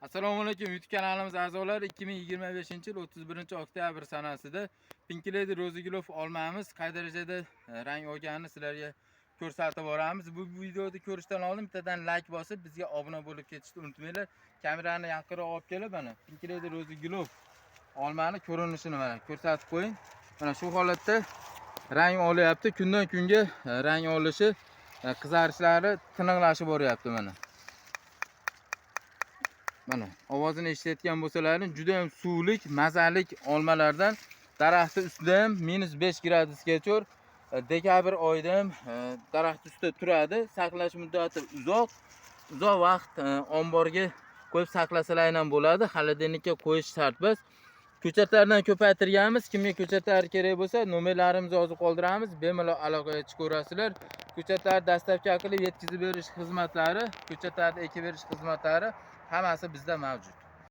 Assalomu alaykum YouTube kanalimiz a'zolari. 2025-yil 31-oktyabr sanasida Pink Lady Rozigilov olmamiz qay darajada rang olganini sizlarga ko'rsatib boramiz. Bu videoni ko'rishdan oldin bittadan like bosib, bizga obuna bo'lib ketishni unutmanglar. Kamerani yaqinroq olib kelib, mana Pink Lady Rozigilov olmani ko'rinishini mana ko'rsatib qo'ying. Mana shu holatda rang olyapti. Kundan kunga rang olishi, qizarishlari tiniqlashib boryapti mana. Mana ovozini eshitayotgan bo'lsalaring, juda ham suvlik, mazalik olmalardan. Daraxti ustida ham -5 gradusgacha dekabr oyida ham daraxt ustida turadi. Saqlash muddati uzoq vaqt omborga qo'yib saqlasalar ham bo'ladi. Xolodilnikka qo'yish shart emas. Ko'chatlardan ko'paytirganmiz. Kimga ko'chatlar kerak bo'lsa, nomerlarimizni yozib qoldiramiz. Bemalol aloqaga chiqaverasizlar. Ko'chatlar dastlabki qilib yetkazib berish xizmatlari, ko'chatlarni ekib berish xizmatlari hammasi bizda mavjud.